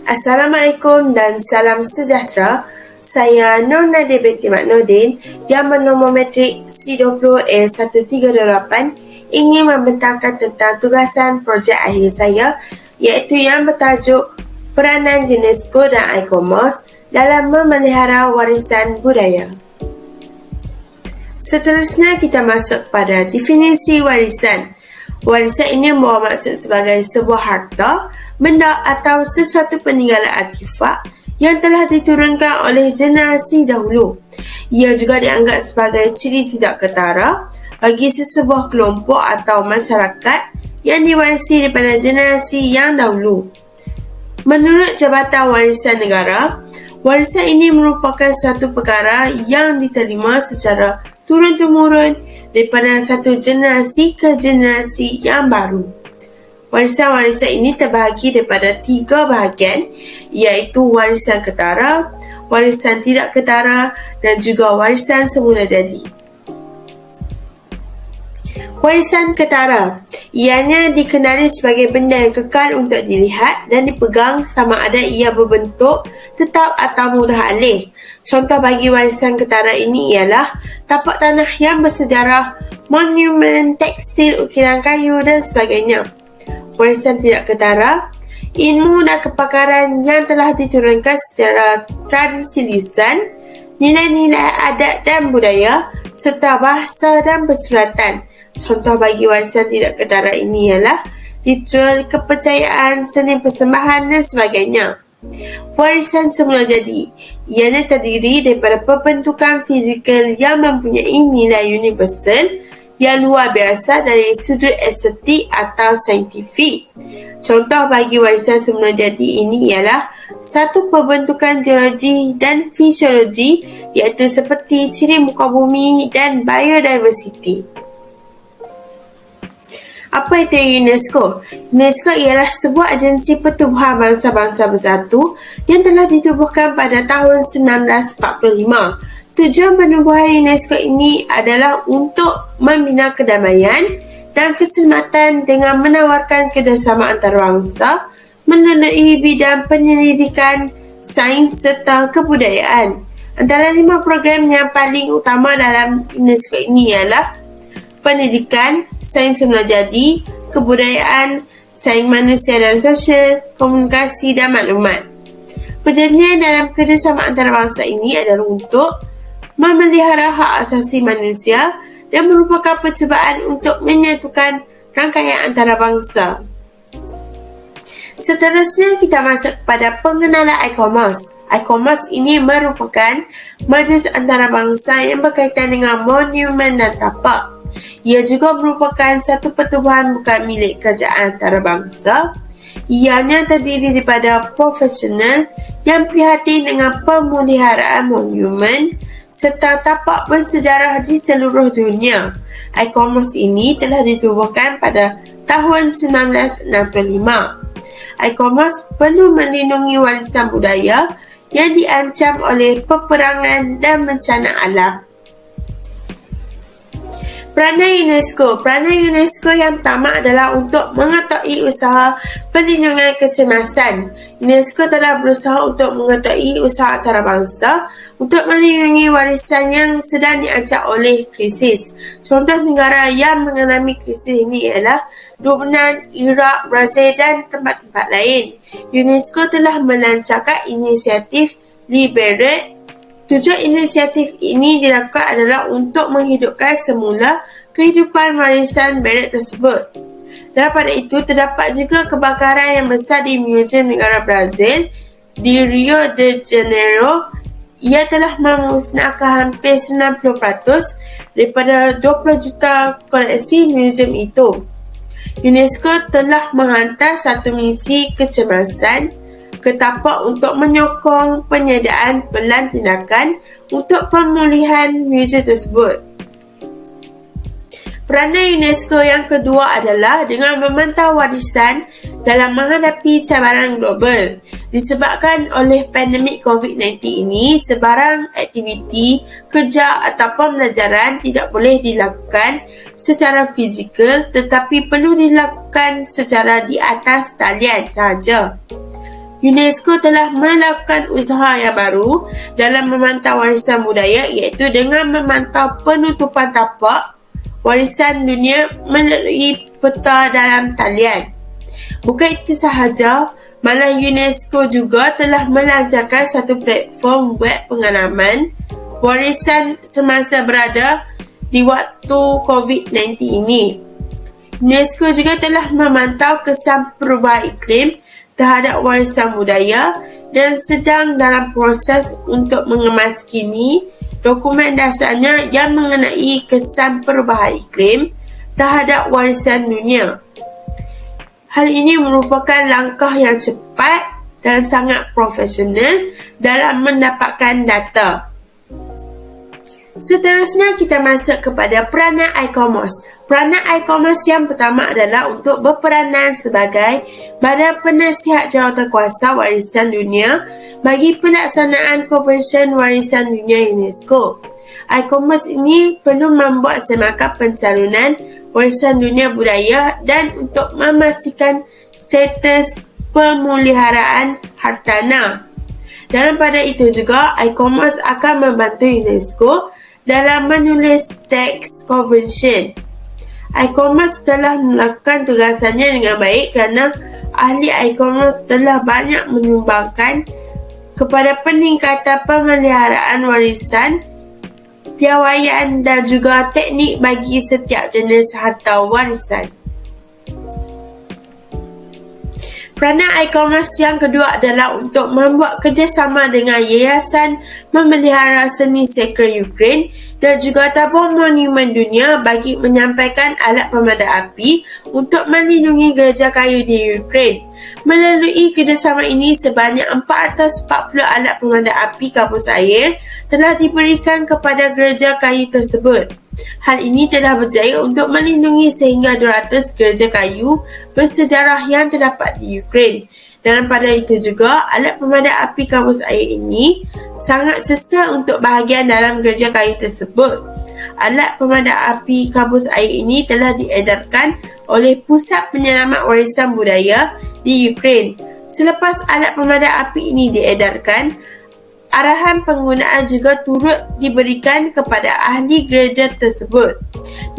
Assalamualaikum dan salam sejahtera. Saya Nur Nadia binti Maknudin yang bernombor matrik C20A138 ingin membentangkan tentang tugasan projek akhir saya, iaitu yang bertajuk Peranan UNESCO dan ICOMOS dalam memelihara warisan budaya. Seterusnya kita masuk pada definisi warisan. Warisan ini membawa maksud sebagai sebuah harta, benda atau sesuatu peninggalan artifak yang telah diturunkan oleh generasi dahulu. Ia juga dianggap sebagai ciri tidak ketara bagi sesebuah kelompok atau masyarakat yang diwarisi daripada generasi yang dahulu. Menurut Jabatan Warisan Negara, warisan ini merupakan satu perkara yang diterima secara turun-temurun daripada satu generasi ke generasi yang baru. Warisan-warisan ini terbahagi daripada 3 bahagian, iaitu warisan ketara, warisan tidak ketara dan juga warisan semula jadi. Warisan ketara, ianya dikenali sebagai benda yang kekal untuk dilihat dan dipegang sama ada ia berbentuk tetap atau mudah alih. Contoh bagi warisan ketara ini ialah tapak tanah yang bersejarah, monumen, tekstil, ukiran kayu dan sebagainya. Warisan tidak ketara, ilmu dan kepakaran yang telah diturunkan secara tradisi lisan, nilai-nilai adat dan budaya, serta bahasa dan persuratan. Contoh bagi warisan tidak ketara ini ialah ritual, kepercayaan, seni persembahan dan sebagainya. Warisan semula jadi, ianya terdiri daripada perbentukan fizikal yang mempunyai nilai universal yang luar biasa dari sudut estetik atau saintifik. Contoh bagi warisan semula jadi ini ialah satu perbentukan geologi dan fisiologi, iaitu seperti ciri muka bumi dan biodiversity. Apa itu UNESCO? UNESCO ialah sebuah agensi pertubuhan bangsa-bangsa bersatu yang telah ditubuhkan pada tahun 1945. Tujuan penubuhan UNESCO ini adalah untuk membina kedamaian dan keselamatan dengan menawarkan kerjasama antarabangsa melalui bidang penyelidikan, sains serta kebudayaan. Antara 5 program yang paling utama dalam UNESCO ini ialah pendidikan, sains semula jadi, kebudayaan, sains manusia dan sosial, komunikasi dan maklumat. Perjanjian dalam kerjasama antarabangsa ini adalah untuk memelihara hak asasi manusia dan merupakan percubaan untuk menyatukan rangkaian antarabangsa. Seterusnya kita masuk kepada pengenalan ICOMOS. ICOMOS ini merupakan majlis antarabangsa yang berkaitan dengan monumen dan tapak. Ia juga merupakan satu pertubuhan bukan milik kerajaan antarabangsa. Ianya terdiri daripada profesional yang prihatin dengan pemeliharaan monumen serta tapak bersejarah di seluruh dunia. ICOMOS ini telah ditubuhkan pada tahun 1965. ICOMOS perlu melindungi warisan budaya yang diancam oleh peperangan dan bencana alam. Peranan UNESCO. Peranan UNESCO yang pertama adalah untuk mengetuai usaha perlindungan kecemasan. UNESCO telah berusaha untuk mengetuai usaha antarabangsa untuk melindungi warisan yang sedang diancam oleh krisis. Contoh negara yang mengalami krisis ini ialah Lebanon, Iraq, Brazil dan tempat-tempat lain. UNESCO telah melancarkan inisiatif Liberate. Tujuan inisiatif ini dilakukan adalah untuk menghidupkan semula kehidupan warisan Barrett tersebut. Daripada itu, terdapat juga kebakaran yang besar di Museum Negara Brazil di Rio de Janeiro. Ia telah memusnahkan hampir 90% daripada 20 juta koleksi museum itu. UNESCO telah menghantar satu misi kecemasan ke tapak untuk menyokong penyediaan pelan tindakan untuk pemulihan museum tersebut. Peranan UNESCO yang kedua adalah dengan memantau warisan dalam menghadapi cabaran global. Disebabkan oleh pandemik COVID-19 ini, sebarang aktiviti, kerja atau pembelajaran tidak boleh dilakukan secara fizikal tetapi perlu dilakukan secara di atas talian sahaja. UNESCO telah melakukan usaha yang baru dalam memantau warisan budaya, iaitu dengan memantau penutupan tapak warisan dunia melalui peta dalam talian. Bukan itu sahaja, malah UNESCO juga telah melancarkan satu platform web pengalaman warisan semasa berada di waktu COVID-19 ini. UNESCO juga telah memantau kesan perubahan iklim terhadap warisan budaya dan sedang dalam proses untuk mengemas kini dokumen dasarnya yang mengenai kesan perubahan iklim terhadap warisan dunia. Hal ini merupakan langkah yang cepat dan sangat profesional dalam mendapatkan data. Seterusnya kita masuk kepada peranan ICOMOS. Peranan ICOMOS yang pertama adalah untuk berperanan sebagai badan penasihat jawatankuasa warisan dunia bagi pelaksanaan Konvensyen Warisan Dunia UNESCO. ICOMOS ini perlu membuat semakan pencalonan warisan dunia budaya dan untuk memastikan status pemeliharaan hartanah. Dalam pada itu juga, ICOMOS akan membantu UNESCO dalam menulis teks konvensyen. ICOMOS telah melakukan tugasannya dengan baik kerana ahli ICOMOS telah banyak menyumbangkan kepada peningkatan pemeliharaan warisan, piawaian dan juga teknik bagi setiap jenis harta warisan. Peranan ICOMOS yang kedua adalah untuk membuat kerjasama dengan Yayasan Memelihara Seni Seker Ukraine dan juga Tabung Monumen Dunia bagi menyampaikan alat pemadam api untuk melindungi gereja kayu di Ukraine. Melalui kerjasama ini, sebanyak 440 alat pemadam api kapus air telah diberikan kepada gereja kayu tersebut. Hal ini telah berjaya untuk melindungi sehingga 200 gereja kayu bersejarah yang terdapat di Ukraine. Dan pada itu juga, alat pemadam api kapus air ini sangat sesuai untuk bahagian dalam gereja kayu tersebut. Alat pemadam api kapus air ini telah diedarkan oleh Pusat Penyelamat Warisan Budaya di Ukraine. Selepas alat pemadam api ini diedarkan, arahan penggunaan juga turut diberikan kepada ahli gereja tersebut.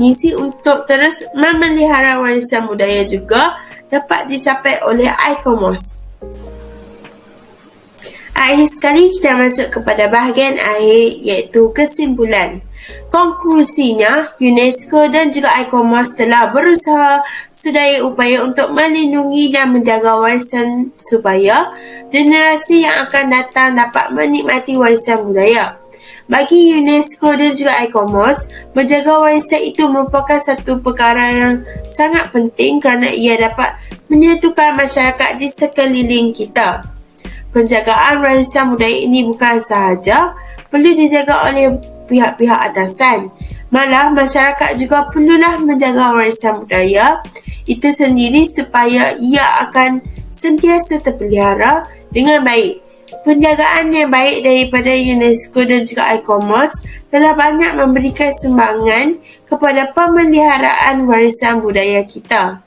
Misi untuk terus memelihara warisan budaya juga dapat dicapai oleh ICOMOS. Akhir sekali kita masuk kepada bahagian akhir, iaitu kesimpulan. Konklusinya, UNESCO dan juga ICOMOS telah berusaha sedaya upaya untuk melindungi dan menjaga warisan supaya generasi yang akan datang dapat menikmati warisan budaya. Bagi UNESCO dan juga ICOMOS, menjaga warisan itu merupakan satu perkara yang sangat penting kerana ia dapat menyatukan masyarakat di sekeliling kita. Penjagaan warisan budaya ini bukan sahaja perlu dijaga oleh pihak-pihak atasan, malah masyarakat juga perlulah menjaga warisan budaya itu sendiri supaya ia akan sentiasa terpelihara dengan baik. Penjagaan yang baik daripada UNESCO dan juga ICOMOS telah banyak memberikan sumbangan kepada pemeliharaan warisan budaya kita.